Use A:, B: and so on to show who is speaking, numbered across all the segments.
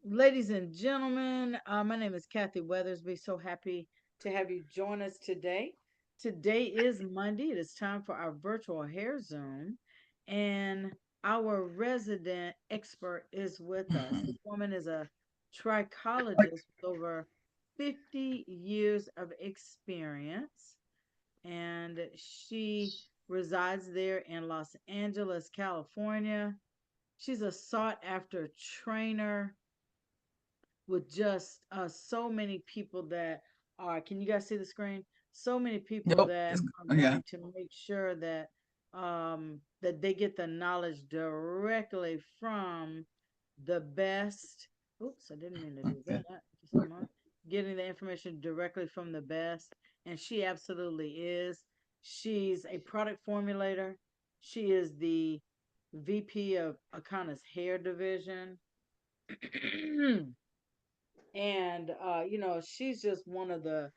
A: Ladies and gentlemen, my name is Kathy Weathersby. So happy to have you join us today. Today is Monday. It is time for our virtual hair Zoom, and our resident expert is with us. This woman is a trichologist with over 50 years of experience, and she resides there in Los Angeles, California. She's a sought after trainer with just so many people that are, can you guys see the screen? So many people
B: Yep.
A: that are
B: Yeah.
A: going to make sure that that they get the knowledge directly from the best. Oops, I didn't mean to do
B: Okay.
A: that. Just a moment. Getting the information directly from the best, and she absolutely is. She's a product formulator. She is the VP of Akana's hair division. And she's just one of the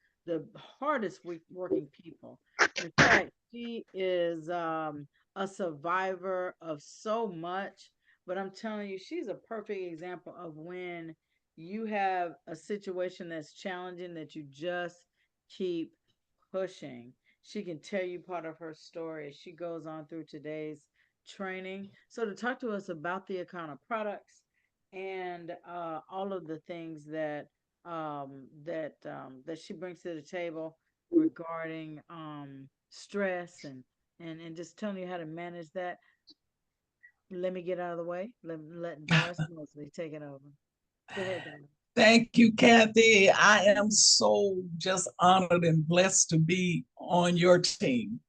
A: hardest working people. In fact, she is a survivor of so much, but I'm telling you, she's a perfect example of when you have a situation that's challenging that you just keep pushing. She can tell you part of her story as she goes on through today's training. So to talk to us about the Akana products and all of the things that she brings to the table regarding stress and just telling you how to manage that. Let me get out of the way. Let Doris Mosley take it over. Go ahead, Doris.
B: Thank you, Kathy. I am so just honored and blessed to be on your team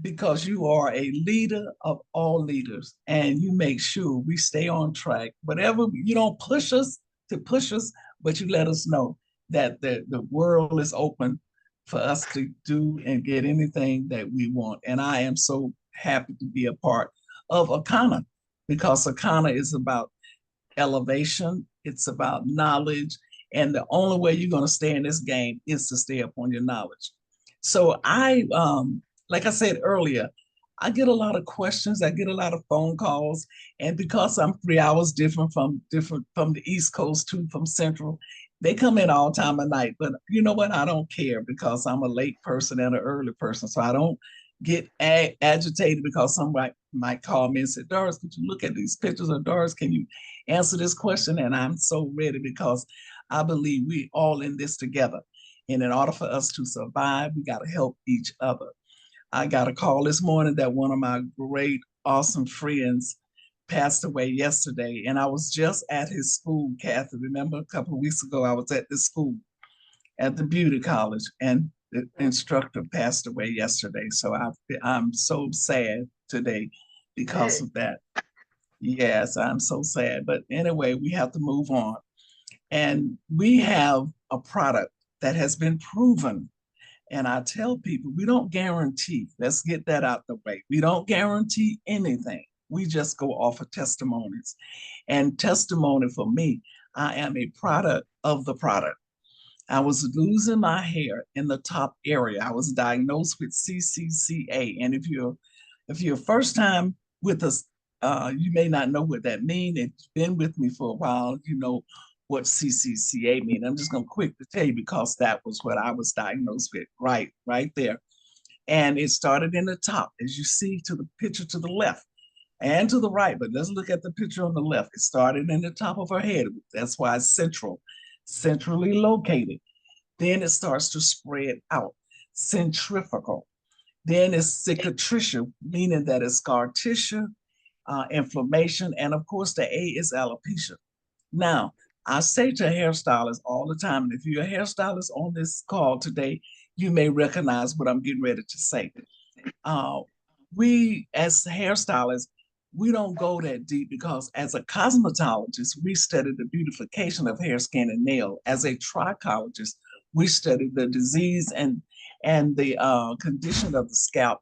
B: because you are a leader of all leaders and you make sure we stay on track. Whatever, you don't push us to push us, but you let us know that the world is open for us to do and get anything that we want. And I am so happy to be a part of Akana because Akana is about elevation, it's about knowledge. And the only way you're going to stay in this game is to stay up on your knowledge. So like I said earlier, I get a lot of questions. I get a lot of phone calls, and because I'm 3 hours different from the East Coast too, from Central, they come in all time of night. But you know what? I don't care because I'm a late person and an early person, so I don't get agitated because somebody might call me and say, "Doris, could you look at these pictures?" Or "Doris, can you answer this question?" And I'm so ready because I believe we all in this together. And in order for us to survive, we got to help each other. I got a call this morning that one of my great, awesome friends passed away yesterday. And I was just at his school, Kathy. Remember, a couple of weeks ago, I was at this school at the beauty college, and the instructor passed away yesterday. So I'm so sad today because
A: Hey.
B: of that. Yes, I'm so sad. But anyway, we have to move on. And we have a product that has been proven. And I tell people, we don't guarantee, let's get that out the way. We don't guarantee anything. We just go off of testimonies. And testimony for me, I am a product of the product. I was losing my hair in the top area. I was diagnosed with CCCA. And if you're first time with us, you may not know what that means. If you've been with me for a while, you know what CCCA means. I'm just going to quick to tell you because that was what I was diagnosed with, right there. And it started in the top, as you see to the picture to the left and to the right. But let's look at the picture on the left. It started in the top of her head. That's why it's centrally located. Then it starts to spread out, centrifugal. Then it's cicatricial, meaning that it's scar tissue, inflammation, and of course the A is alopecia. Now, I say to hairstylists all the time, and if you're a hairstylist on this call today, you may recognize what I'm getting ready to say. Uh, we, as hairstylists, we don't go that deep because as a cosmetologist, we study the beautification of hair, skin, and nail. As a trichologist, we study the disease and the condition of the scalp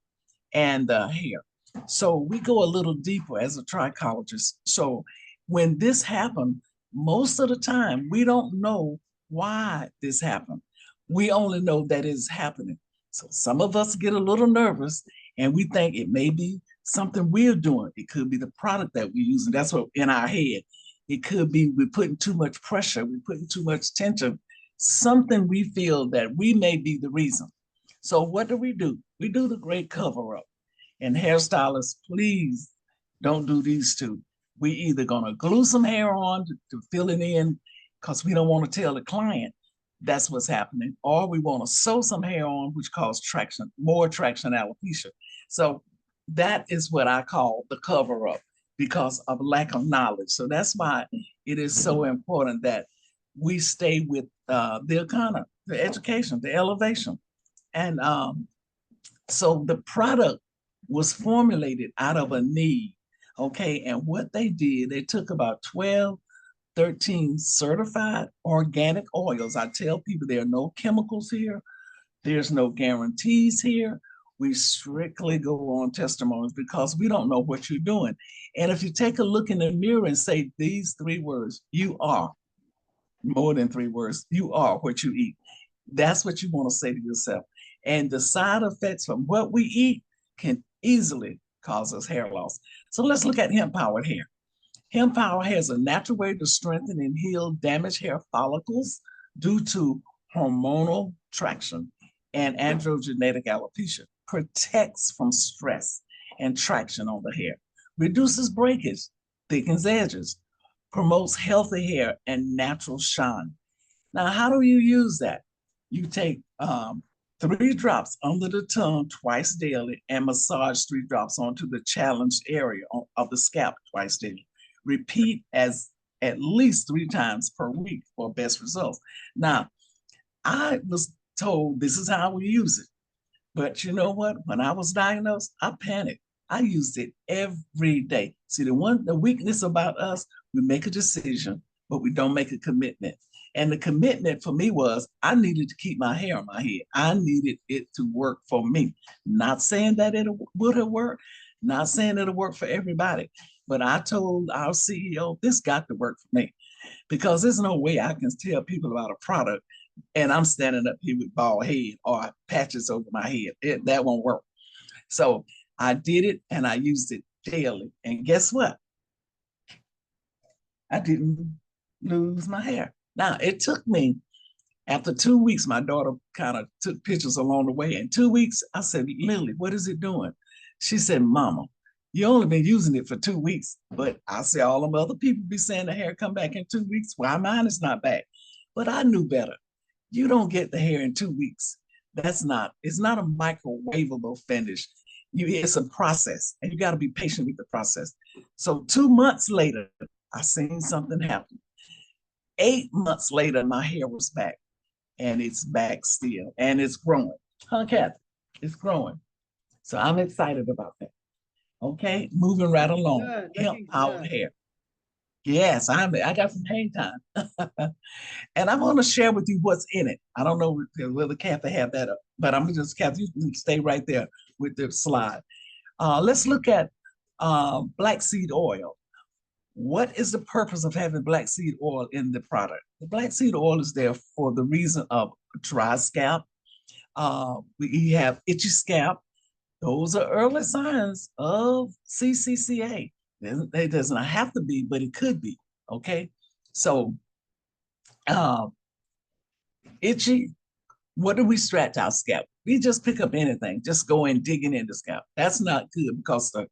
B: and the hair. So we go a little deeper as a trichologist. So when this happened, most of the time we don't know why this happened. We only know that it's happening. So some of us get a little nervous and we think it may be something we're doing. It could be the product that we use, and that's what in our head. It could be we're putting too much pressure, we're putting too much tension, something we feel that we may be the reason. So what do? We do the great cover up. And hairstylists, please don't do these two. We either gonna glue some hair on to fill it in because we don't want to tell the client that's what's happening, or we want to sew some hair on, which causes traction, more traction alopecia. So that is what I call the cover up because of lack of knowledge. So that's why it is so important that we stay with the economy, the education, the elevation. And so the product was formulated out of a need. Okay. And what they did, they took about 12, 13 certified organic oils. I tell people there are no chemicals here, there's no guarantees here. We strictly go on testimonies because we don't know what you're doing. And if you take a look in the mirror and say these 3 words, you are more than 3 words, you are what you eat. That's what you want to say to yourself. And the side effects from what we eat can easily cause us hair loss. So let's look at hemp powered hair. Hemp power has a natural way to strengthen and heal damaged hair follicles due to hormonal traction and androgenetic alopecia, protects from stress and traction on the hair, reduces breakage, thickens edges, promotes healthy hair and natural shine. Now, how do you use that? You take 3 drops under the tongue twice daily and massage 3 drops onto the challenged area of the scalp twice daily. Repeat as at least 3 times per week for best results. Now, I was told this is how we use it. But you know what? When I was diagnosed, I panicked. I used it every day. See, the weakness about us, we make a decision, but we don't make a commitment. And the commitment for me was I needed to keep my hair on my head. I needed it to work for me. Not saying that it would have worked, not saying it'll work for everybody, but I told our CEO, this got to work for me because there's no way I can tell people about a product and I'm standing up here with bald head or patches over my head. That won't work. So I did it and I used it daily. And guess what? I didn't lose my hair. Now, it took me, after 2 weeks, my daughter kind of took pictures along the way. In 2 weeks, I said, Lily, what is it doing? She said, Mama, you only been using it for 2 weeks. But I see all them other people be saying the hair come back in 2 weeks. Why mine is not back? But I knew better. You don't get the hair in 2 weeks. It's not a microwavable finish. It's a process, and you got to be patient with the process. So 2 months later, I seen something happen. 8 months later, my hair was back, and it's back still, and it's growing. Huh, Kathy? It's growing. So I'm excited about that. Okay, moving right along.
A: Good,
B: Hemp
A: looking
B: powered
A: good.
B: hair. Yes, I got some hang time. And I'm going to share with you what's in it. I don't know whether Kathy have that up, but I'm just, Kathy, you can stay right there with the slide. Let's look at black seed oil. What is the purpose of having black seed oil in the product? The black seed oil is there for the reason of dry scalp. We have itchy scalp. Those are early signs of CCCA. It does not have to be, but it could be. Okay. So, uh, itchy, what do we stretch our scalp? We just pick up anything, just go in digging in the scalp. That's not good because the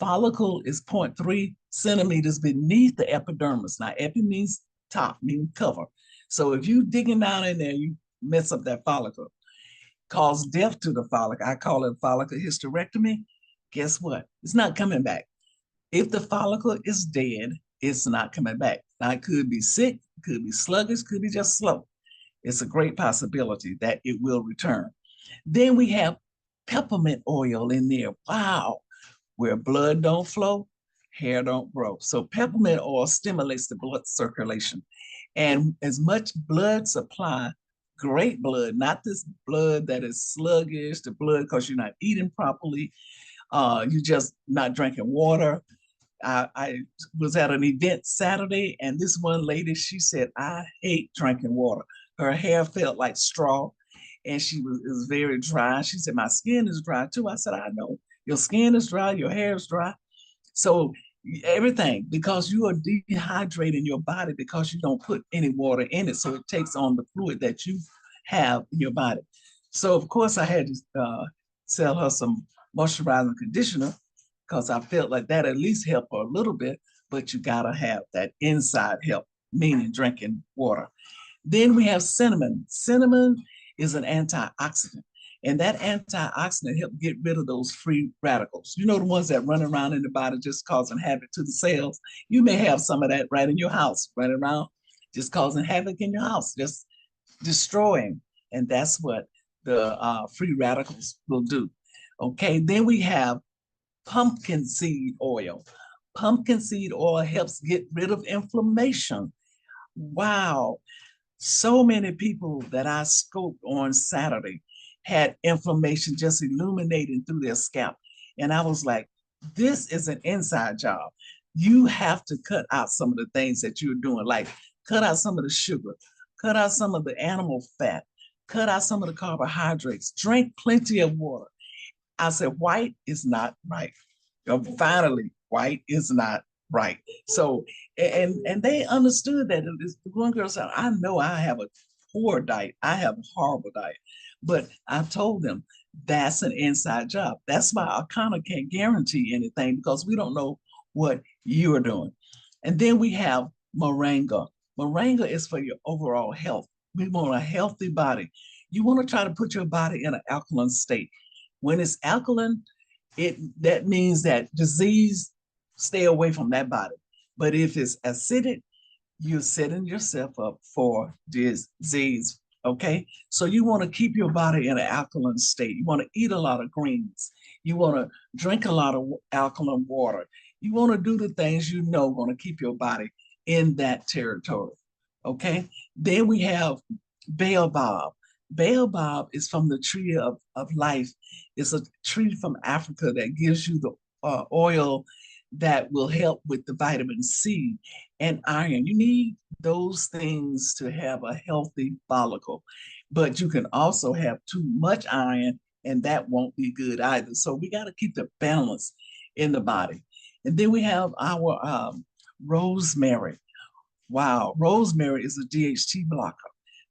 B: follicle is 0.3 centimeters beneath the epidermis. Now, epi means top, meaning cover. So if you digging down in there, you mess up that follicle, cause death to the follicle. I call it follicle hysterectomy. Guess what? It's not coming back. If the follicle is dead, it's not coming back. Now, it could be sick, could be sluggish, could be just slow. It's a great possibility that it will return. Then we have peppermint oil in there. Wow. Where blood don't flow, hair don't grow. So peppermint oil stimulates the blood circulation. And as much blood supply, great blood, not this blood that is sluggish, the blood because you're not eating properly, you're just not drinking water. I was at an event Saturday, and this one lady, she said, I hate drinking water. Her hair felt like straw, and it was very dry. She said, my skin is dry too. I said, I know. Your skin is dry, your hair is dry. So everything, because you are dehydrating your body because you don't put any water in it. So it takes on the fluid that you have in your body. So of course I had to sell her some moisturizing conditioner because I felt like that at least helped her a little bit, but you gotta have that inside help, meaning drinking water. Then we have cinnamon. Cinnamon is an antioxidant. And that antioxidant helps get rid of those free radicals. You know, the ones that run around in the body just causing havoc to the cells. You may have some of that right in your house, running around, just causing havoc in your house, just destroying. And that's what the free radicals will do. Okay, then we have pumpkin seed oil. Pumpkin seed oil helps get rid of inflammation. Wow, so many people that I scoped on Saturday had inflammation just illuminating through their scalp. And I was like, this is an inside job. You have to cut out some of the things that you're doing, like cut out some of the sugar, cut out some of the animal fat, cut out some of the carbohydrates, drink plenty of water. I said, white is not right. Finally, white is not right. So, and they understood that. The one girl said, I know I have a poor diet. I have a horrible diet. But I told them that's an inside job. That's why I kind of can't guarantee anything because we don't know what you're doing. And then we have moringa. Moringa is for your overall health. We want a healthy body. You want to try to put your body in an alkaline state. When it's alkaline, that means that disease stay away from that body. But if it's acidic, you're setting yourself up for disease. Okay, so you want to keep your body in an alkaline state. You want to eat a lot of greens. You want to drink a lot of alkaline water. You want to do the things you know going to keep your body in that territory. Okay, then we have baobab. Baobab is from the tree of life. It's a tree from Africa that gives you the oil that will help with the vitamin C and iron. You need those things to have a healthy follicle, but you can also have too much iron and that won't be good either. So we got to keep the balance in the body. And then we have our rosemary. Wow, rosemary is a DHT blocker.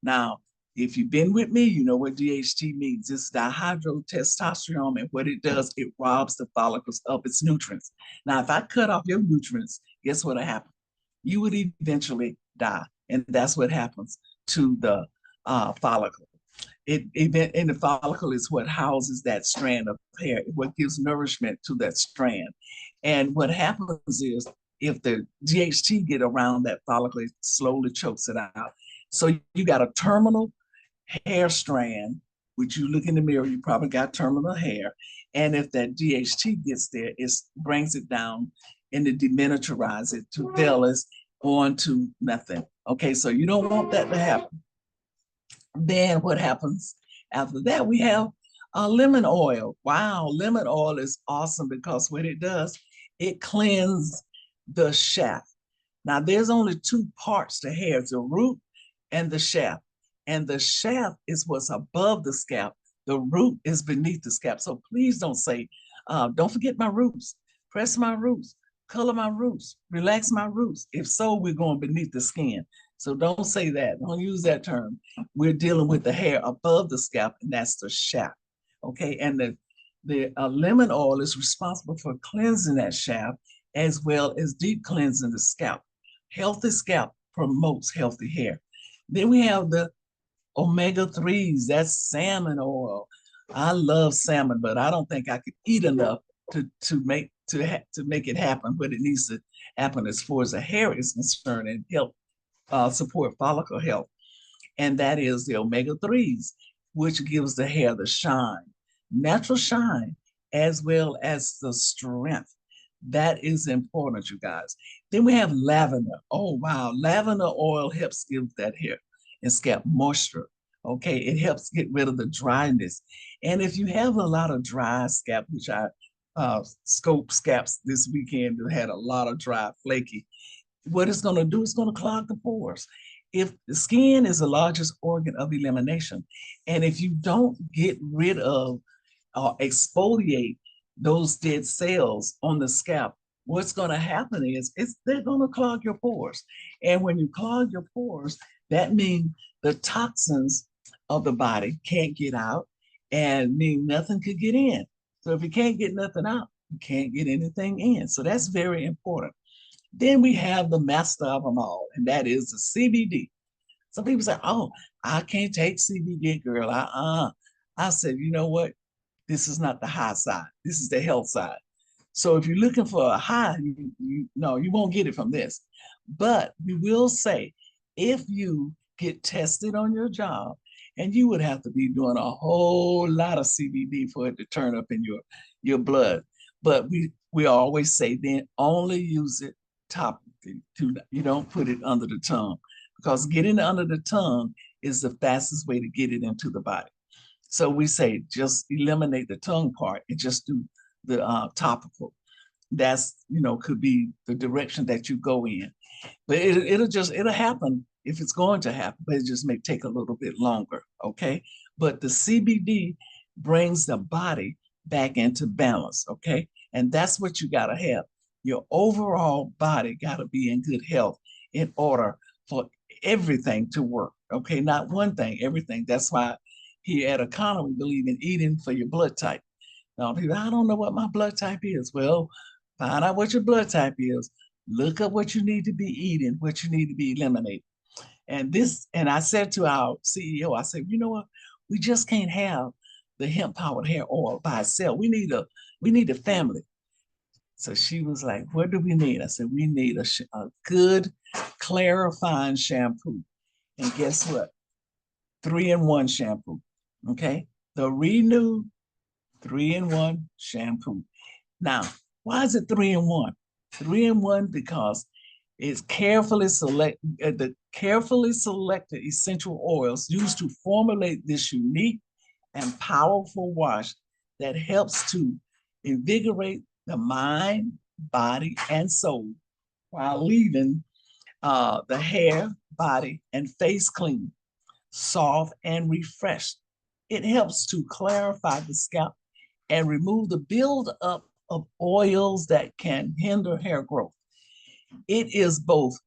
B: Now, if you've been with me, you know what DHT means. It's dihydrotestosterone, and what it does, it robs the follicles of its nutrients. Now, if I cut off your nutrients, guess what will happen? You would eventually die, and that's what happens to the follicle. And the follicle is what houses that strand of hair, what gives nourishment to that strand. And what happens is if the DHT get around that follicle, it slowly chokes it out. So you got a terminal hair strand, which you look in the mirror, you probably got terminal hair. And if that DHT gets there, it brings it down and it deminiaturizes it to vellus on to nothing. Okay, so you don't want that to happen. Then what happens after that? We have lemon oil. Wow, lemon oil is awesome because what it does, it cleanses the shaft. Now, there's only two parts to hair, the root and the shaft. And the shaft is what's above the scalp. The root is beneath the scalp. So please don't say, don't forget my roots, press my roots, color my roots, relax my roots. If so, we're going beneath the skin. So don't say that. Don't use that term. We're dealing with the hair above the scalp, and that's the shaft. Okay, and the lemon oil is responsible for cleansing that shaft as well as deep cleansing the scalp. Healthy scalp promotes healthy hair. Then we have the omega-3s, that's salmon oil. I love salmon, but I don't think I could eat enough to make it happen. But it needs to happen as far as the hair is concerned and help support follicle health. And that is the omega-3s, which gives the hair the shine, natural shine, as well as the strength. That is important, you guys. Then we have lavender. Oh, wow. Lavender oil helps give that hair and scalp moisture. Okay, it helps get rid of the dryness. And if you have a lot of dry scalp, which I scoped scalps this weekend that had a lot of dry, flaky, what it's going to do is going to clog the pores. If the skin is the largest organ of elimination, and if you don't get rid of or exfoliate those dead cells on the scalp, what's going to happen is they're going to clog your pores. And when you clog your pores, that means the toxins of the body can't get out and mean nothing could get in. So if you can't get nothing out, you can't get anything in. So that's very important. Then we have the master of them all, and that is the CBD. Some people say, oh, I can't take CBD, girl. I said, you know what? This is not the high side. This is the health side. So if you're looking for a high, no, you won't get it from this. But we will say, if you get tested on your job, and you would have to be doing a whole lot of CBD for it to turn up in your blood. But we always say then only use it topically. You don't put it under the tongue, because getting it under the tongue is the fastest way to get it into the body. So we say just eliminate the tongue part and just do the topical. That's, could be the direction that you go in. But it'll happen if it's going to happen, but it just may take a little bit longer, okay? But the CBD brings the body back into balance, okay? And that's what you gotta have. Your overall body gotta be in good health in order for everything to work, okay? Not one thing, everything. That's why here at Econo, we believe in eating for your blood type. Now, people, I don't know what my blood type is. Well, find out what your blood type is. Look up what you need to be eating, what you need to be eliminating. And I said to our CEO, I said, you know what? We just can't have the hemp powered hair oil by itself. We need a family. So she was like, what do we need? I said, we need a good clarifying shampoo. And guess what? 3-in-1 shampoo. Okay. The Renew 3-in-1 shampoo. Now, why is it 3-in-1? 3-in-1 because it's the carefully selected essential oils used to formulate this unique and powerful wash that helps to invigorate the mind, body, and soul while leaving the hair, body, and face clean, soft, and refreshed. It helps to clarify the scalp and remove the buildup of oils that can hinder hair growth. It is both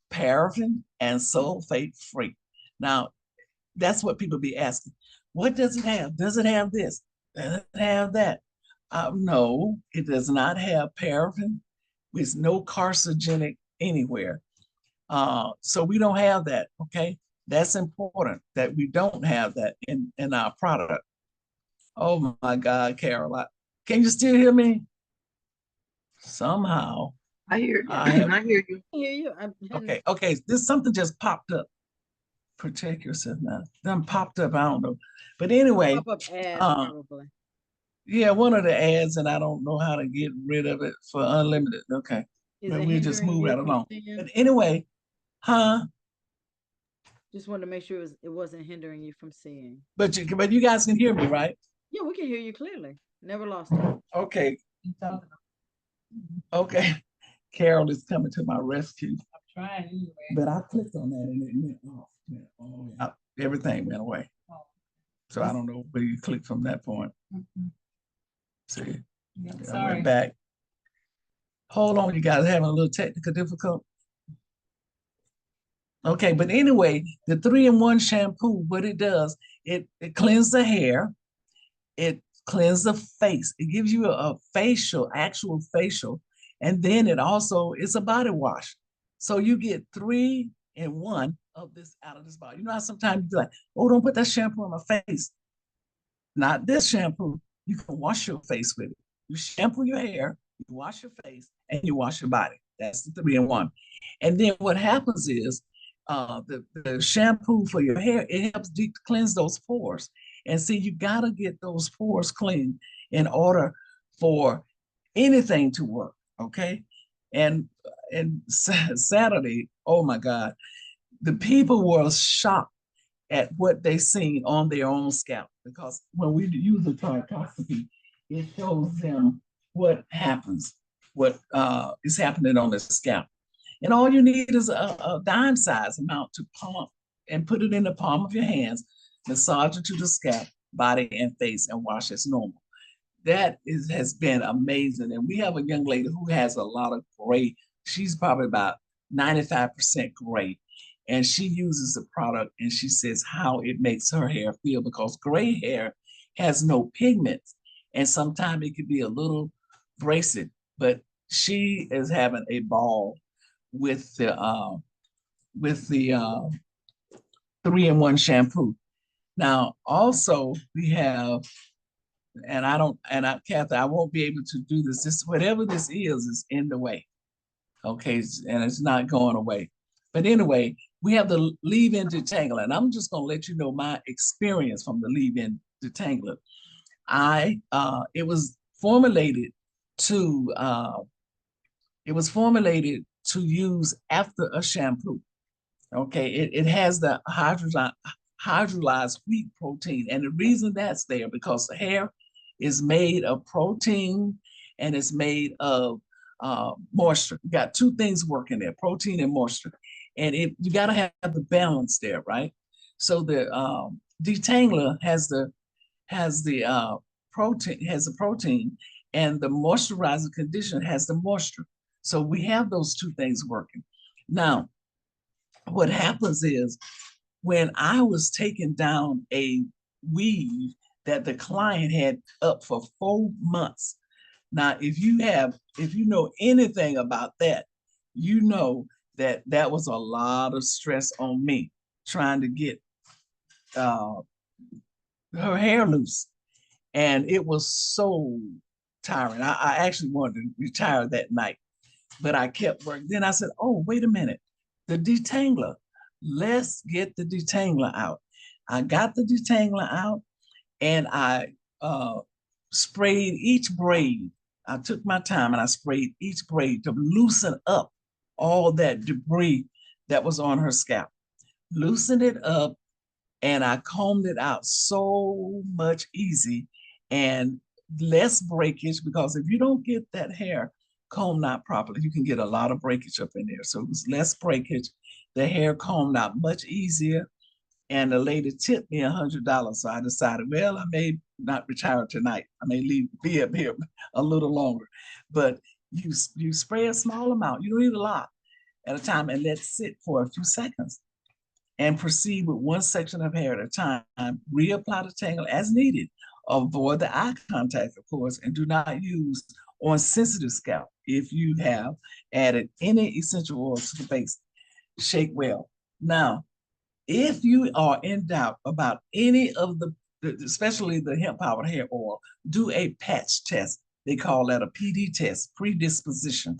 B: paraffin and sulfate free. Now, that's what people be asking. What does it have? Does it have this? Does it have that? No, it does not have paraffin. There's no carcinogenic anywhere. So we don't have that, okay? That's important that we don't have that in our product. Oh my God, Carol, can you still hear me? Somehow.
C: I hear you.
B: I have,
C: I hear you.
A: I hear you.
B: okay. This something just popped up. Protect yourself now. Then popped up. I don't know, but anyway,
A: Pop-up ad, probably.
B: yeah, one of the ads, and I don't know how to get rid of it for unlimited. Okay, but we'll just move right along. But anyway, huh?
A: Just wanted to make sure it wasn't hindering you from seeing.
B: But you guys can hear me, right?
A: Yeah, we can hear you clearly. Never lost it.
B: Okay. Okay. Carol is coming to my rescue.
C: I'm trying anyway.
B: But I clicked on that and it went off. Everything went away.
C: Oh.
B: So I don't know where you clicked from that point. See,
C: Yeah,
B: I
C: sorry.
B: went back. Hold on, you guys having a little technical difficulty. Okay, but anyway, the 3-in-1 shampoo, what it does, it cleanses the hair, it cleanses the face, it gives you a actual facial, and then it's a body wash. So you get 3-in-1 of this out of this body. You know how sometimes you be like, oh, don't put that shampoo on my face. Not this shampoo. You can wash your face with it. You shampoo your hair, you wash your face, and you wash your body. That's the 3-in-1. And then what happens is the shampoo for your hair, it helps deep cleanse those pores. And see, you gotta get those pores clean in order for anything to work. Okay. And Saturday, oh my God, the people were shocked at what they seen on their own scalp, because when we use a trichoscopy, it shows them what happens, what is happening on the scalp. And all you need is a dime size amount to pump and put it in the palm of your hands, massage it to the scalp, body, and face, and wash as normal. that is has been amazing. And we have a young lady who has a lot of gray. She's probably about 95% gray. And she uses the product and she says how it makes her hair feel because gray hair has no pigments. And sometimes it could be a little abrasive, but she is having a ball with the 3-in-1 shampoo. Now, also we have, and I don't, and I, Kathy, I won't be able to do this. This, whatever this is in the way. Okay, and it's not going away. But anyway, we have the leave-in detangler, and I'm just gonna let you know my experience from the leave-in detangler. It was formulated to use after a shampoo. Okay, it has the hydrolyzed wheat protein. And the reason that's there because the hair is made of protein and it's made of moisture. You got two things working there, protein and moisture. And you got to have the balance there, right? So the detangler has the protein and the moisturizing conditioner has the moisture. So we have those two things working. Now, what happens is when I was taking down a weave that the client had up for 4 months. Now, if you know anything about that, you know that that was a lot of stress on me trying to get uh, her hair loose. And it was so tiring. I actually wanted to retire that night, but I kept working. Then I said, oh, wait a minute, the detangler. Let's get the detangler out. I got the detangler out and I sprayed each braid. I took my time and I sprayed each braid to loosen up all that debris that was on her scalp. Loosened it up and I combed it out so much easy and less breakage because if you don't get that hair combed out properly, you can get a lot of breakage up in there. So it was less breakage, the hair combed out much easier. And the lady tipped me $100. So I decided, well, I may not retire tonight. I may be up here a little longer. But you spray a small amount. You don't need a lot at a time and let it sit for a few seconds and proceed with one section of hair at a time. Reapply the tangle as needed. Avoid the eye contact, of course, and do not use on sensitive scalp if you have added any essential oils to the base. Shake well. Now, if you are in doubt about any of especially the hemp powered hair oil, do a patch test. They call that a PD test, predisposition.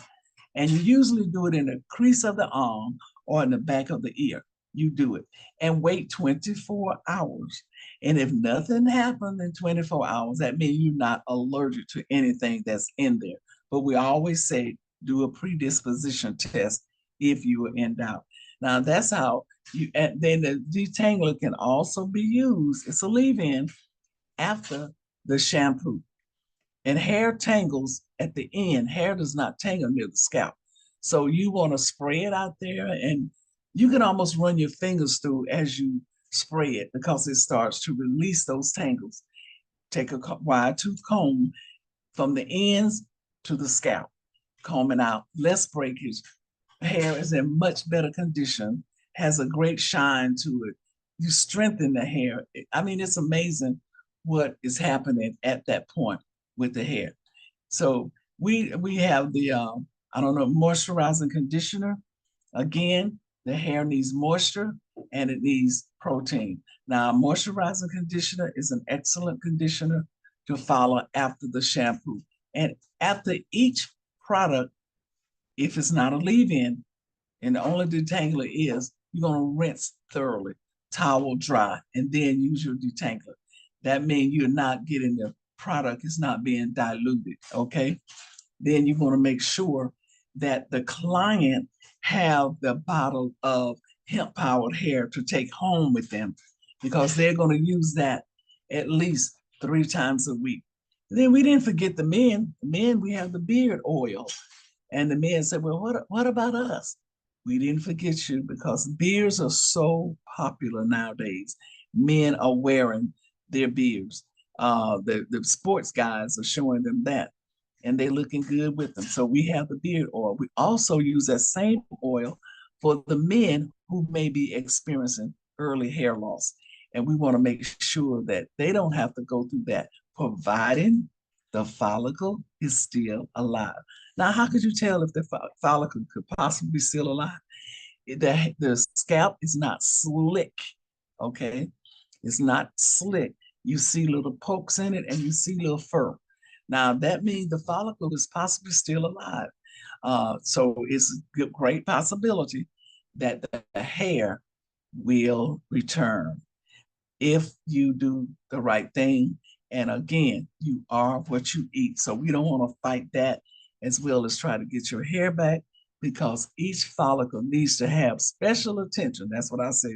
B: And you usually do it in the crease of the arm or in the back of the ear. You do it and wait 24 hours. And if nothing happened in 24 hours, that means you're not allergic to anything that's in there. But we always say do a predisposition test if you are in doubt. Now that's how and then the detangler can also be used. It's a leave-in after the shampoo. And hair tangles at the end. Hair does not tangle near the scalp. So you want to spray it out there and you can almost run your fingers through as you spray it because it starts to release those tangles. Take a wide tooth comb from the ends to the scalp, combing out, less breakage. Hair is in much better condition, has a great shine to it. You strengthen the hair. I mean, it's amazing what is happening at that point with the hair. So we have the I don't know, moisturizing conditioner. Again, the hair needs moisture and it needs protein. Now, moisturizing conditioner is an excellent conditioner to follow after the shampoo. And after each product, if it's not a leave-in, and the only detangler is, you're going to rinse thoroughly, towel dry, and then use your detangler. That means you're not getting the product is not being diluted, okay? Then you're going to make sure that the client have the bottle of hemp powered hair to take home with them because they're going to use that at least 3 times a week. And then we didn't forget the men. The men, we have the beard oil. And the men said, well, what about us? We didn't forget you because beards are so popular nowadays. Men are wearing their beards. The sports guys are showing them that, and they're looking good with them. So we have the beard oil. We also use that same oil for the men who may be experiencing early hair loss. And we want to make sure that they don't have to go through that, providing the follicle is still alive. Now, how could you tell if the follicle could possibly be still alive? The scalp is not slick, okay? It's not slick. You see little pokes in it and you see little fur. Now, that means the follicle is possibly still alive. So it's a great possibility that the hair will return if you do the right thing. And again, you are what you eat. So we don't want to fight that, as well as try to get your hair back, because each follicle needs to have special attention. That's what I say.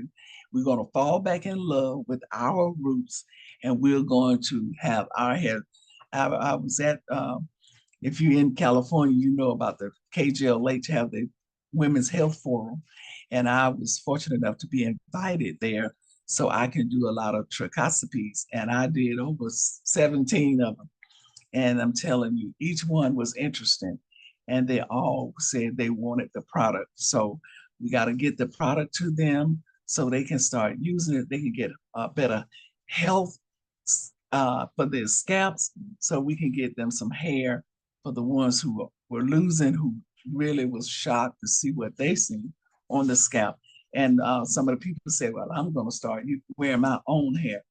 B: We're going to fall back in love with our roots, and we're going to have our hair. I was at, if you're in California, you know about the KGLH have the Women's Health Forum. And I was fortunate enough to be invited there so I can do a lot of trichoscopies. And I did over 17 of them. And I'm telling you, each one was interesting. And they all said they wanted the product. So we got to get the product to them so they can start using it. They can get a better health for their scalps, so we can get them some hair for the ones who were losing, who really was shocked to see what they seen on the scalp. And some of the people said, well, I'm going to start wearing my own hair.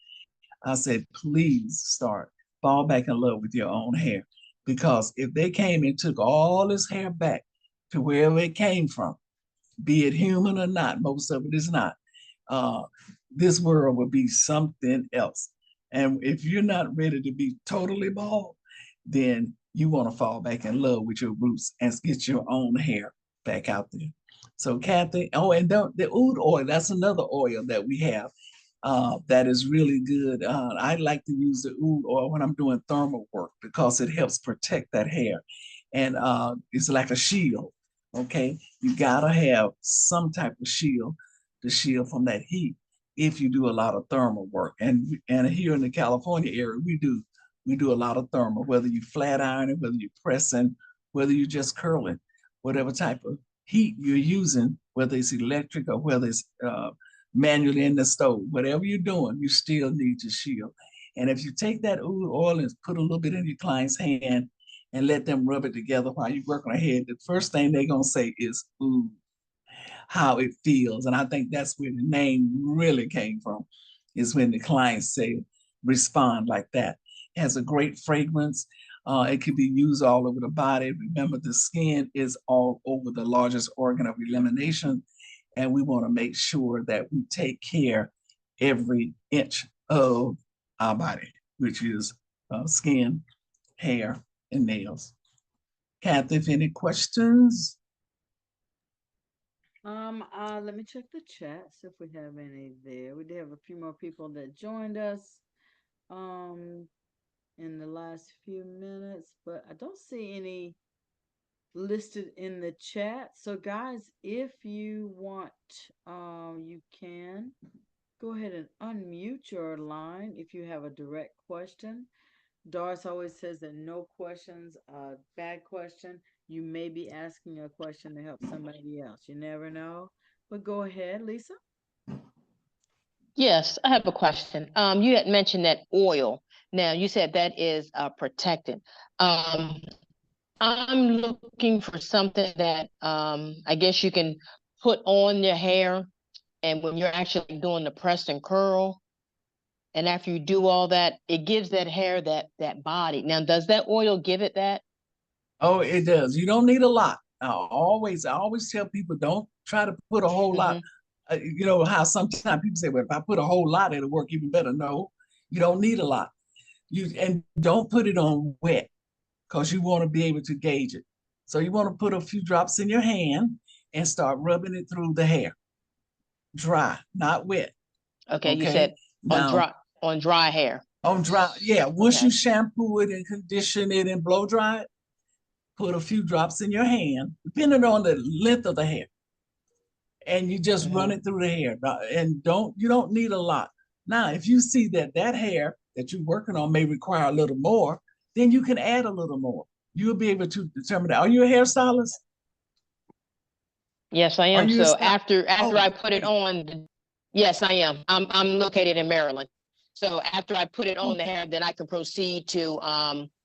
B: I said, please start. Fall back in love with your own hair. Because if they came and took all this hair back to wherever it came from, be it human or not, most of it is not, this world would be something else. And if you're not ready to be totally bald, then you want to fall back in love with your roots and get your own hair back out there. So Kathy, oh, and the oud oil, that's another oil that we have that is really good. I like to use the oud oil when I'm doing thermal work because it helps protect that hair. And it's like a shield, okay? You gotta have some type of shield to shield from that heat if you do a lot of thermal work. And here in the California area, we do a lot of thermal, whether you flat ironing, whether you're pressing, whether you're just curling, whatever type of heat you're using, whether it's electric or whether it's manually in the stove, whatever you're doing, you still need your shield. And if you take that oud oil and put a little bit in your client's hand and let them rub it together while you work on their head, the first thing they're gonna say is, ooh, how it feels. And I think that's where the name really came from, is when the clients say, respond like that. It has a great fragrance. It can be used all over the body. Remember, the skin is all over the largest organ of elimination. And we want to make sure that we take care every inch of our body, which is skin, hair, and nails. Kathy, any questions?
A: Let me check the chat, see if we have any there. We did have a few more people that joined us um in the last few minutes, but I don't see any listed in the chat. So guys, if you want, you can go ahead and unmute your line if you have a direct question. Doris always says that no questions are bad question. You may be asking a question to help somebody else. You never know. But go ahead, Lisa.
C: Yes, I have a question. You had mentioned that oil. Now, you said that is protectant. Um, I'm looking for something that I guess you can put on your hair, and when you're actually doing the press and curl, and after you do all that, it gives that hair that body. Now, does that oil give it that?
B: Oh, it does. You don't need a lot. I always tell people, don't try to put a whole lot.
C: Mm-hmm.
B: You know how sometimes people say, well, if I put a whole lot, it'll work even better. No, you don't need a lot. And don't put it on wet, because you want to be able to gauge it. So you want to put a few drops in your hand and start rubbing it through the hair. Dry, not wet.
C: Okay, you
B: Okay.
C: said
B: Now,
C: on dry hair.
B: on dry, yeah, once you
C: Okay.
B: shampoo it and condition it and blow dry it, put a few drops in your hand, depending on the length of the hair, and you just run
C: Mm-hmm.
B: it through the hair. And you don't need a lot. Now, if you see that hair that you're working on may require a little more, then you can add a little more. You'll be able to determine that. Are you a hairstylist?
C: Yes, I
B: Are
C: am.
B: you a
C: So
B: style?
C: after
B: Oh,
C: I put it
B: great.
C: on, yes, I am. I'm located in Maryland. So after I put it on the
B: Okay.
C: hair, then I can proceed to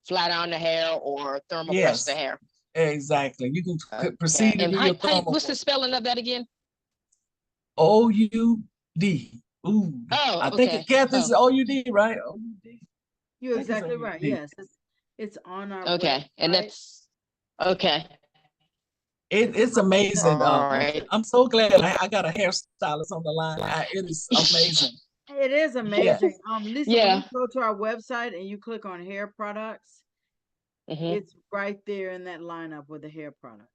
C: flat iron the hair or thermal brush the
B: Yes,
C: hair.
B: exactly. You can
C: Okay.
B: proceed to
C: And
B: do your thermal
C: what's the
B: work.
C: spelling of that again?
B: OUD. Ooh,
C: Oh,
B: I think
C: okay.
B: it, Kathy,
C: Oh,
B: is OUD, right? OUD.
A: You're
B: I think it's
A: exactly right.
B: OUD.
A: Yes, it's on our
C: okay. And
A: website.
C: that's okay.
B: It's amazing.
C: All
A: Also,
C: right.
B: I'm so glad I got a hairstylist on the line. It is amazing.
A: it is
B: Yeah.
A: amazing. Lisa, when you
C: Yeah.
A: go to our website and you click on hair products,
C: Hmm.
A: it's right there in that lineup with the hair products.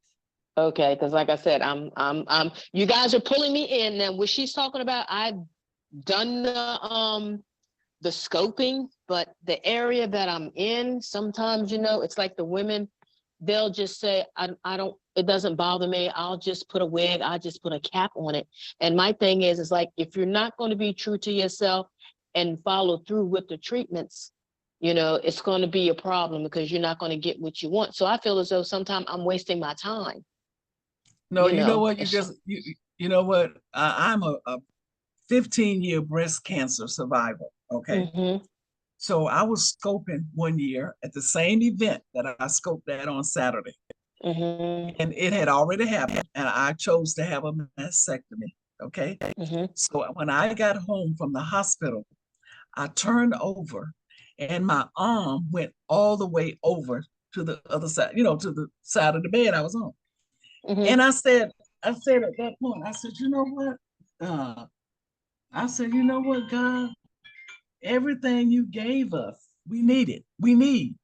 C: Okay, because like I said, you guys are pulling me in now. What she's talking about, I've done the scoping, but the area that I'm in, sometimes, it's like the women, they'll just say, I don't, it doesn't bother me. I'll just put a wig, I'll just put a cap on it. And my thing is like, if you're not going to be true to yourself and follow through with the treatments, it's going to be a problem because you're not going to get what you want. So I feel as though sometimes I'm wasting my time,
B: No, you know what?
C: it's,
B: You know what? I'm a 15-year breast cancer survivor. Okay.
C: mm-hmm,
B: So I was scoping one year at the same event that I scoped at on Saturday.
C: mm-hmm,
B: And it had already happened, and I chose to have a mastectomy. Okay.
C: mm-hmm,
B: So when I got home from the hospital, I turned over and my arm went all the way over to the other side, to the side of the bed I was on.
C: mm-hmm.
B: And I said at that point, I said, you know what? I said, you know what, God, everything you gave us, we need it. We need.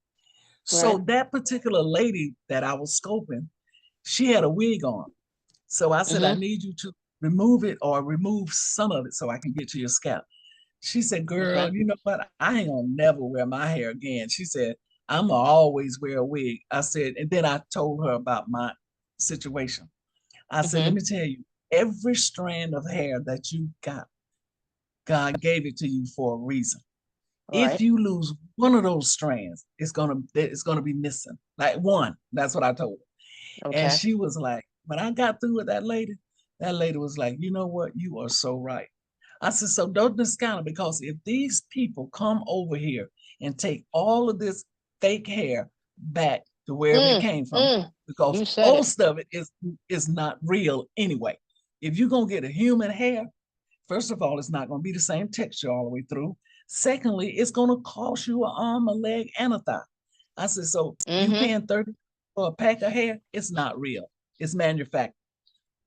B: So
C: Right.
B: that particular lady that I was scoping, she had a wig on. So I said, I
C: Mm-hmm.
B: need you to remove it or remove some of it so I can get to your scalp. She said,
C: Okay.
B: girl, you know what? I ain't gonna never wear my hair again. She said, I'm gonna always wear a wig. I said, and then I told her about my situation. I said, let
C: Mm-hmm.
B: me tell you, every strand of hair that you got, God gave it to you for a reason. If
C: Right.
B: you lose one of those strands, it's gonna be missing. Like one. That's what I told her. And
C: Okay.
B: she was like, when I got through with that lady was like, you know what? You are so right. I said, so don't discount it because if these people come over here and take all of this fake hair back to wherever it
C: Mm,
B: came from,
C: mm.
B: because
C: You said it.
B: most of it is not real anyway. If you're gonna get a human hair, first of all, it's not gonna be the same texture all the way through. Secondly, it's gonna cost you an arm, a leg, and a thigh. I said, so you
C: Mm-hmm.
B: paying 30 for a pack of hair? It's not real. It's manufactured.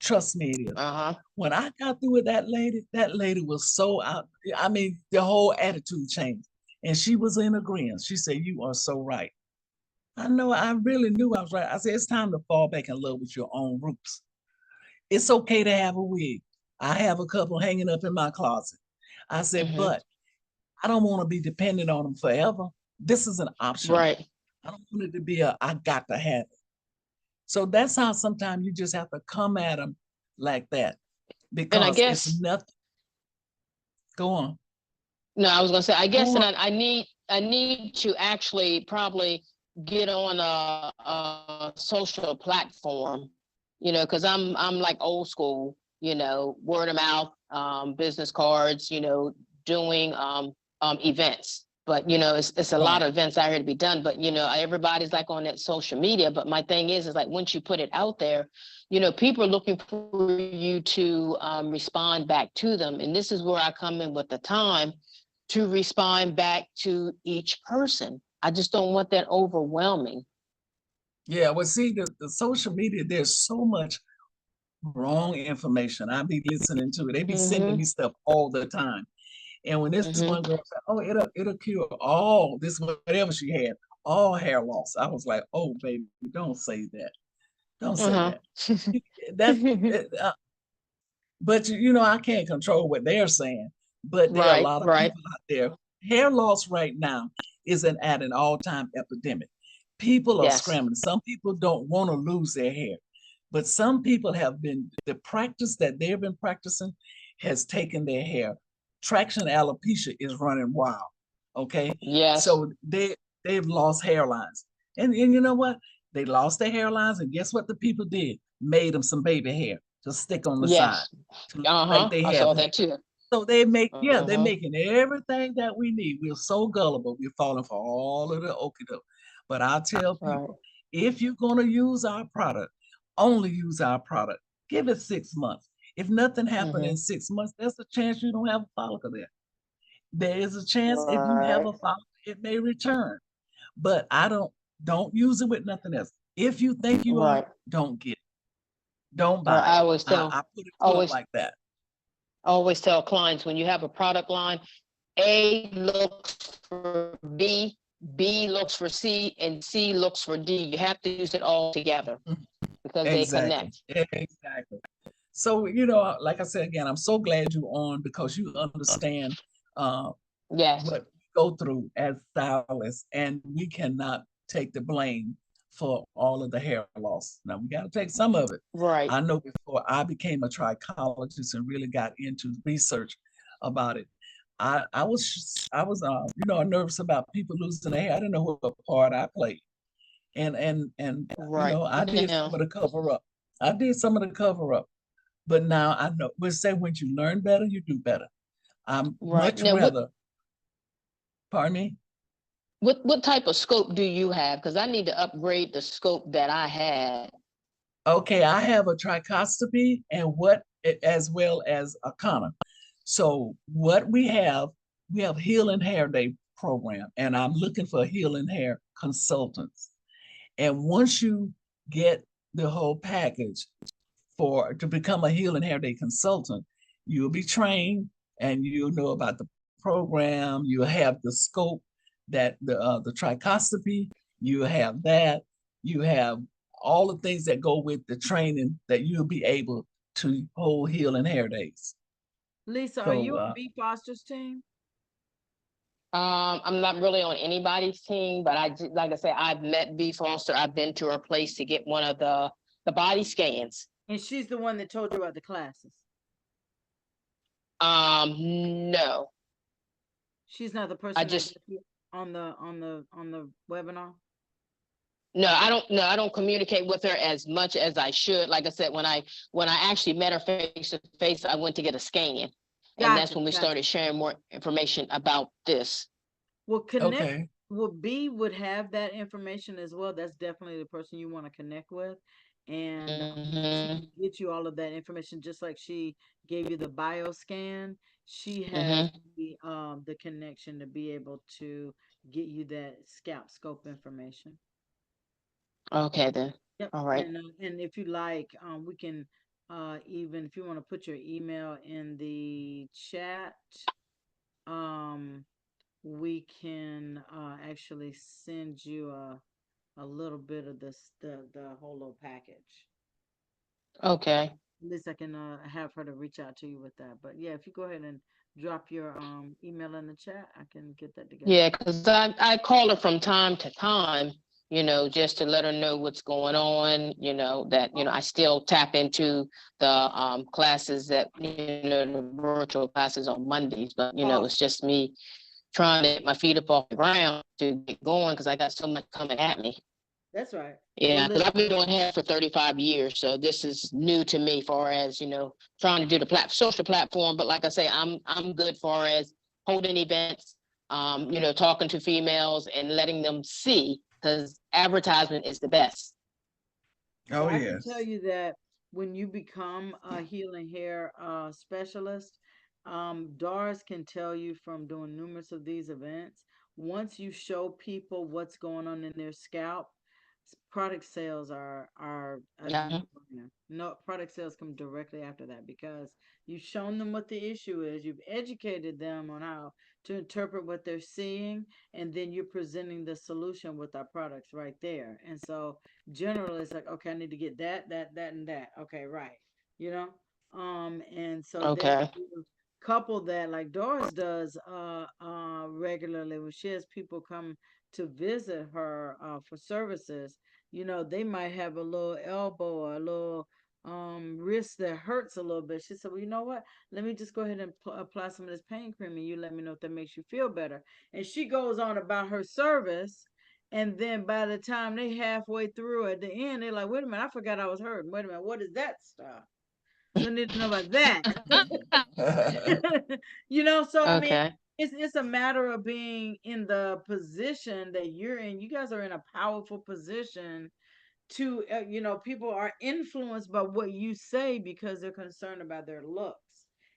B: Trust me, it is.
C: Uh-huh.
B: When I got through with that lady was so out. I mean, the whole attitude changed. And she was in agreement. She said, you are so right. I know I really knew I was right. I said, it's time to fall back in love with your own roots. It's okay to have a wig. I have a couple hanging up in my closet. I said,
C: Mm-hmm.
B: but I don't want to be dependent on them forever. This is an optional.
C: Right.
B: I don't want it to be I got to have it. So that's how sometimes you just have to come at them like that
C: And I
B: because it's
C: guess,
B: nothing. Go on.
C: no, I was gonna say, I
B: Go
C: guess, and
B: on.
C: I need to actually probably get on a social platform, because I'm like old school, word of mouth, business cards, doing events. But it's a lot
B: Right.
C: of events out here to be done. But everybody's like on that social media. But my thing is like once you put it out there, people are looking for you to respond back to them. And this is where I come in with the time to respond back to each person. I just don't want that overwhelming.
B: Yeah. Well, see, the social media, there's so much wrong information. I be listening to it. They be sending
C: Mm-hmm.
B: me stuff all the time. And when this one
C: Mm-hmm.
B: girl said, "Oh, it'll cure all this whatever she had, all hair loss," I was like, "Oh, baby, don't say that. Don't say
C: Uh-huh.
B: that. That, but I can't control what they're saying. But there are a
C: Right,
B: lot of
C: right.
B: people out there. Hair loss right now is at an all-time epidemic. People are
C: Yes.
B: scrambling. Some people don't want to lose their hair, but some people have been the practice that they've been practicing has taken their hair. Traction alopecia is running wild. Okay.
C: Yes.
B: So they've lost hairlines. And you know what? They lost their hairlines, and guess what the people did? Made them some baby hair to stick on the side
C: Yes.
B: to look like
C: Uh-huh.
B: they
C: I
B: have
C: saw
B: hair.
C: that too.
B: So they're
C: Uh-huh.
B: making everything that we need. We're so gullible. We're falling for all of the okie doke. But I tell
C: Right.
B: people, if you're gonna use our product, only use our product. Give it 6 months. If nothing happened in
C: Mm-hmm.
B: 6 months, there's a chance you don't have a follicle there. There is a chance if you have
C: Right.
B: a follicle, it may return. But don't use it with nothing else. If you think you are,
C: Right.
B: don't get it. Don't
C: Right.
B: buy it. I put it to them
C: Always,
B: like that.
C: always tell clients when you have a product line, A looks for B, B looks for C, and C looks for D. You have to use it all together
B: Mhm.
C: because they
B: Exactly.
C: connect.
B: Exactly. So, like I said again, I'm so glad you're on because you understand uh,
C: Yes.
B: what we go through as stylists, and we cannot take the blame for all of the hair loss. Now, we got to take some of it.
C: Right.
B: I know before I became a trichologist and really got into research about it, I was nervous about people losing their hair. I didn't know what part I played, and
C: Right.
B: I did some
C: Now,
B: of the cover up. I did some of the cover up, but now I know. We say when you learn better, you do better. I'm
C: right.
B: much
C: Now,
B: rather. Pardon me.
C: what type of scope do you have? Because I need to upgrade the scope that I had.
B: Okay, I have a trichoscopy and as well as a Connor. So what we have Healing Hair Day program, and I'm looking for healing hair consultants. And once you get the whole package to become a Healing Hair Day consultant, you'll be trained and you'll know about the program. You'll have the scope that the trichoscopy. You have that. You have all the things that go with the training that you'll be able to hold Healing Hair Days.
A: Lisa, are
B: So
A: you on B Foster's team?
C: I'm not really on anybody's team, but like I said, I've met B Foster. I've been to her place to get one of the body scans.
A: And she's the one that told you about the classes.
C: No,
A: She's not the
C: I
A: person that
C: just
A: got you on the webinar.
C: no, I don't. No, I don't communicate with her as much as I should. Like I said, when I actually met her face to face, I went to get a scan, and that's
A: Gotcha,
C: when we
A: gotcha.
C: started sharing more information about this.
A: Well, connect.
B: okay,
A: Well, B would have that information as well. That's definitely the person you want to connect with, and she
C: Mm-hmm.
A: can get you all of that information. Just like she gave you the bioscan, she has
C: Mm-hmm.
A: the connection to be able to get you that scalp scope information.
C: Okay then.
A: Yep.
C: All right.
A: And if you like, we can even if you want to put your email in the chat, um, we can actually send you a little bit of the whole little package.
C: Okay.
A: At least I can have her to reach out to you with that. But yeah, if you go ahead and drop your email in the chat, I can get that together.
C: Yeah, because I call her from time to time, just to let her know what's going on, that,
A: Oh,
C: I still tap into the classes the virtual classes on Mondays, but, it's
A: awesome.
C: just me trying to get my feet up off the ground to get going because I got so much coming at me.
A: That's right. Well,
C: Yeah, because I've
A: listen.
C: been doing hair for 35 years, so this is new to me far as, trying to do the social platform. But like I say, I'm good far as holding events, talking to females and letting them see because advertisement is the best.
A: Well,
B: oh
A: I can tell
B: yes,
A: you that when you become a healing hair specialist, Doris can tell you from doing numerous of these events. Once you show people what's going on in their scalp, product sales are a
C: Yeah.
A: no-brainer. No, product sales come directly after that because you've shown them what the issue is. You've educated them on how to interpret what they're seeing, and then you're presenting the solution with our products right there. And so generally it's like, okay, I need to get that and that. Okay, right. You know? And so then
C: Okay.
A: you couple that like Doris does regularly when she has people come to visit her for services, they might have a little elbow or a little wrist that hurts a little bit. She said, well, you know what? Let me just go ahead and apply some of this pain cream and you let me know if that makes you feel better. And she goes on about her service. And then by the time they halfway through at the end, they're like, wait a minute, I forgot I was hurting. Wait a minute, what is that stuff? So I need to know about that. So I mean,
C: Okay.
A: it's a matter of being in the position that you're in. You guys are in a powerful position to people are influenced by what you say because they're concerned about their looks.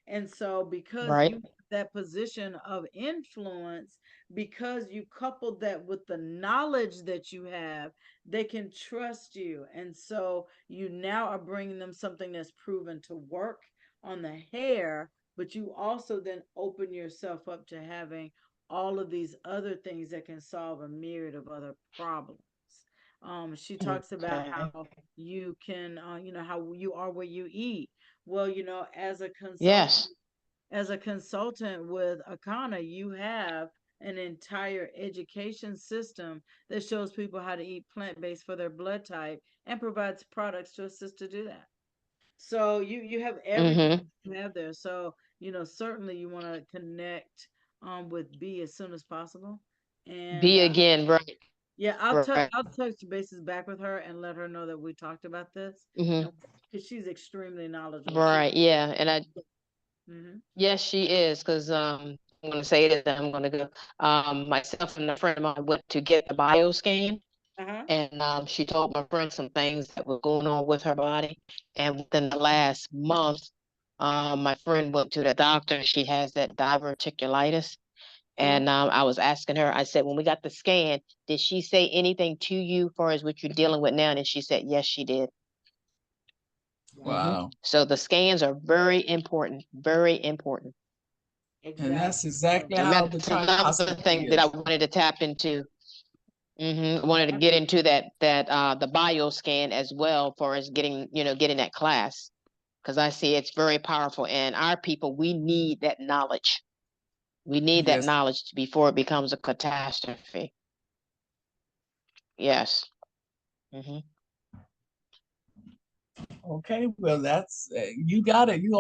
A: And so because you
C: Right.
A: have that position of influence, because you coupled that with the knowledge that you have, they can trust you. And so you now are bringing them something that's proven to work on the hair, but you also then open yourself up to having all of these other things that can solve a myriad of other problems. She talks about
C: Okay.
A: how you can, how you are where you eat. Well,
C: Yes.
A: as a consultant with Akana, you have an entire education system that shows people how to eat plant-based for their blood type and provides products to assist to do that. So you have everything
C: Mm-hmm.
A: you have there. So, certainly you want to connect with B as soon as possible. And
C: Be again, right.
A: yeah,
C: Right.
A: I'll touch bases back with her and let her know that we talked about this,
C: Mm-hmm.
A: and because she's extremely knowledgeable.
C: Right. Yeah. And
A: Mm-hmm.
C: yes, she is, because I'm gonna say this, I'm gonna go. Myself and a friend of mine went to get the bioscan,
A: Uh-huh.
C: and she told my friend some things that were going on with her body. And within the last month, my friend went to the doctor. She has that diverticulitis.
A: Uh-huh.
C: And I was asking her, I said, when we got the scan, did she say anything to you for as what you're dealing with now? And she said, yes, she did.
A: Wow.
C: Hmm.
B: Wow.
C: So the scans are very important, very important.
B: And that's
A: Exactly. So
B: exactly
C: And
B: how the
C: that's another
B: triphosphate
C: thing that I
B: is.
C: wanted to tap into. I wanted to get into the bio scan as well for us getting that class, because I see it's very powerful, and our people, we need that knowledge. We need that
B: Yes.
C: knowledge before it becomes a catastrophe. Yes. Hmm.
B: Okay. Well, that's you got it. You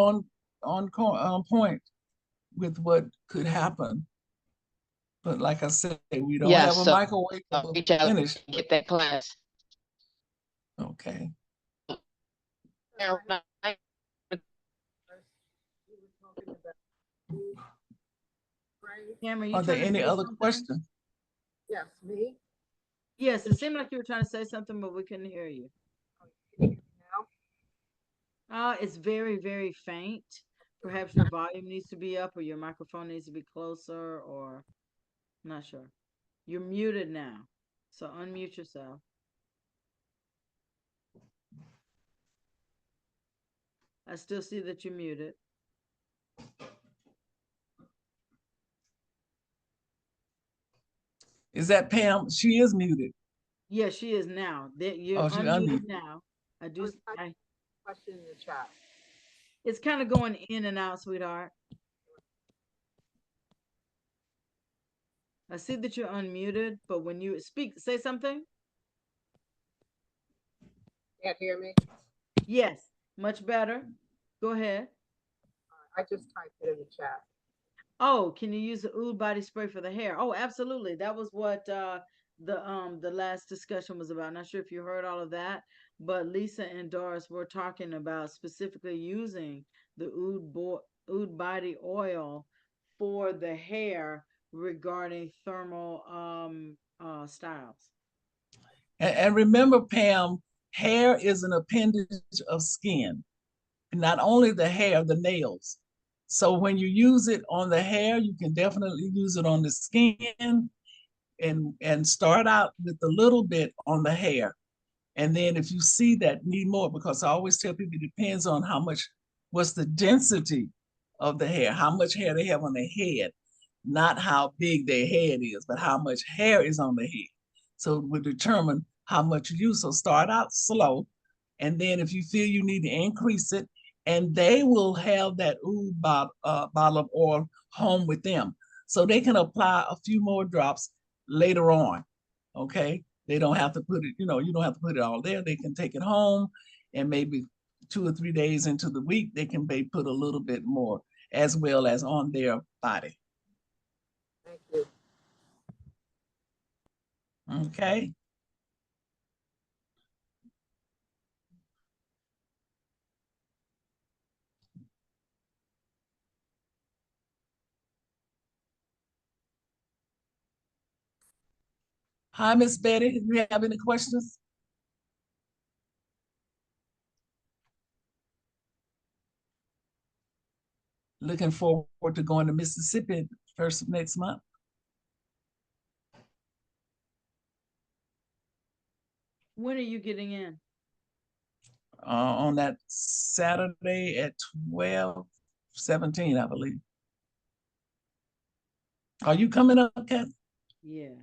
B: on point with what could happen. But like I said, we don't have
C: Yes.
B: a
C: So
B: microwavable
C: reach out
B: finish.
C: and get that class.
B: Okay.
A: Cameron, you
B: Are there
A: trying to
B: any
A: say
B: other
A: something?
B: questions?
D: Yes, me.
A: Yes, it seemed like you were trying to say something, but we couldn't hear you.
D: Now,
A: It's very, very faint. Perhaps your volume needs to be up or your microphone needs to be closer, or I'm not sure. You're muted now. So unmute yourself. I still see that you're muted.
B: Is that Pam? She is muted.
A: Yes, she is now. That you're
B: Oh, she
A: unmuted
B: unmuted.
A: now. I
D: I
A: do.
D: was typing a question in the chat.
A: It's kind of going in and out, sweetheart. I see that you're unmuted, but when you speak, say something.
D: Can't hear me?
A: Yes, much better. Go ahead.
D: I just typed it in the chat.
A: Oh, can you use the Oud body spray for the hair? Oh, absolutely. That was what the last discussion was about. Not sure if you heard all of that, but Lisa and Doris were talking about specifically using the Oud body oil for the hair regarding thermal styles.
B: And remember, Pam, hair is an appendage of skin. Not only the hair, the nails. So when you use it on the hair, you can definitely use it on the skin and start out with a little bit on the hair. And then if you see that need more, because I always tell people it depends on what's the density of the hair, how much hair they have on their head, not how big their head is, but how much hair is on the head. So it will determine how much you use. So start out slow. And then if you feel you need to increase it, and they will have that Oud bottle of oil home with them. So they can apply a few more drops later on. Okay. They don't have to put it, you don't have to put it all there. They can take it home and maybe 2 or 3 days into the week, they can be put a little bit more as well as on their body.
D: Thank you.
B: Okay. Hi, Miss Betty. Do you have any questions? Looking forward to going to Mississippi first of next month.
A: When are you getting in?
B: On that Saturday at 12:17, I believe. Are you coming up, Kathy?
A: Yeah.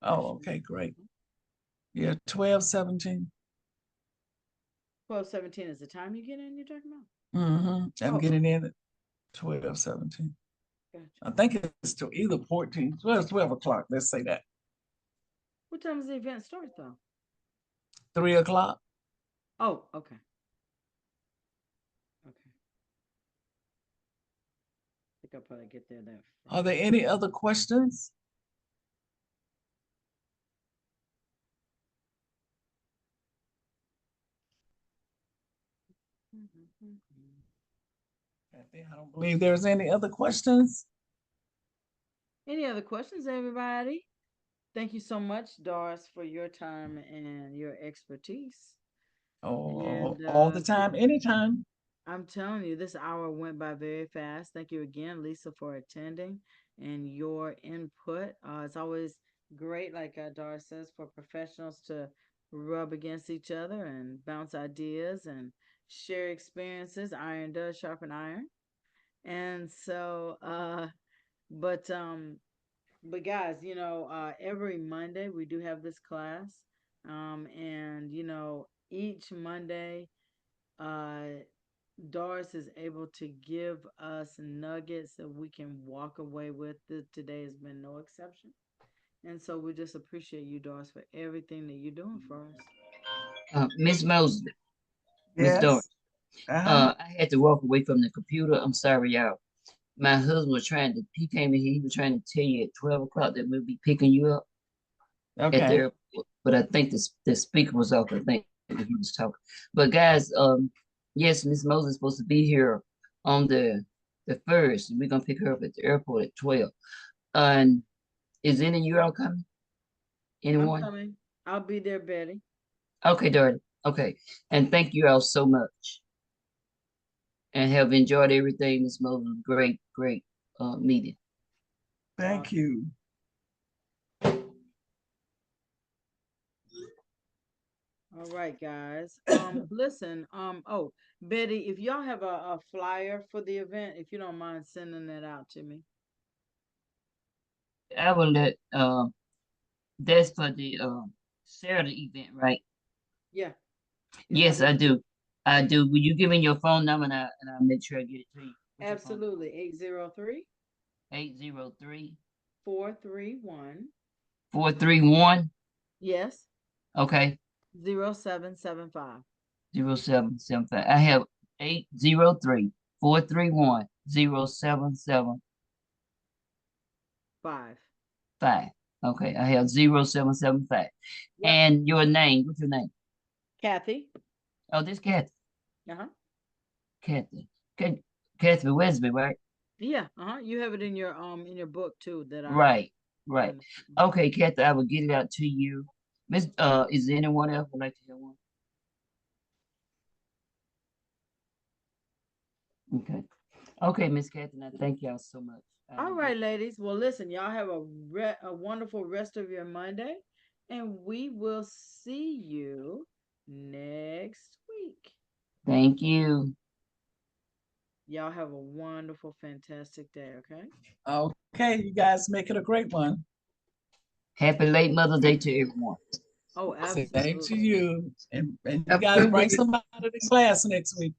B: Oh, okay, great. Yeah, 12:17.
A: 12:17 is the time you get in, you're talking about?
B: I'm
A: Oh,
B: getting in at 12:17.
A: gotcha.
B: I think it's to either 14, 12 o'clock. Let's say that.
A: What time does the event start though?
B: 3 o'clock.
A: Oh, okay. Okay. I think I'll probably get there that
B: Are there any other questions? Kathy, I don't believe there's any other questions.
A: Any other questions, everybody? Thank you so much, Doris, for your time and your expertise.
B: Oh,
A: And
B: all the time, anytime.
A: I'm telling you, this hour went by very fast. Thank you again, Lisa, for attending and your input. It's always great, like Doris says, for professionals to rub against each other and bounce ideas and share experiences. Iron does sharpen iron. And so, but guys, every Monday we do have this class. And each Monday, Doris is able to give us nuggets that we can walk away with. Today has been no exception. And so we just appreciate you, Doris, for everything that you're doing for us.
E: Miss Mosley, Miss Doris,
B: Yes. Uh-huh.
E: I had to walk away from the computer. I'm sorry, y'all. My husband was he came in here, he was trying to tell you at 12 o'clock that we'll be picking you up at the
B: Okay.
E: airport. But I think the speaker was off. I think he was talking. But guys, yes, Miss Mosley is supposed to be here on the first. We're gonna pick her up at the airport at 12. And is any of you all coming?
A: I'm
E: Anyone?
A: coming. I'll be there, Betty.
E: Okay, darling. Okay. And thank you all so much. And have enjoyed everything. Miss Mosley, great, great meeting.
B: Thank you.
A: All right, guys. Listen, oh, Betty, if y'all have a flyer for the event, if you don't mind sending that out to me.
E: I will let that's for the Saturday event, right?
A: Yeah.
E: Yes, I do. I do. Will you give me your phone number and I'll make sure I get it to you? What's your phone number?
A: Absolutely. 803
E: 803
A: 431.
E: 431.
A: Yes.
E: Okay.
A: 0775.
E: 0775. I have 803 431 0775.
A: 5.
E: Okay, I have 0775.
A: Yep.
E: And your name, what's your name?
A: Kathy.
E: Oh, this Kathy.
A: Uh-huh.
E: Kathy. Kathy Wesby, right?
A: Yeah, uh-huh. You have it in your book too that I
E: Right, right. Okay, Kathy, I will get it out to you. Miss, is there anyone else would like to hear one? Okay. Okay, Miss Kathy, I thank y'all so much.
A: All right, ladies. Well, listen, y'all have a wonderful rest of your Monday, and we will see you next week.
E: Thank you.
A: Y'all have a wonderful, fantastic day, okay?
B: Okay, you guys make it a great one.
E: Happy late Mother's Day to everyone.
A: Oh,
B: Same to
A: absolutely.
B: you. And you
E: Have a
B: guys
E: good
B: bring
E: week.
B: somebody to class next week.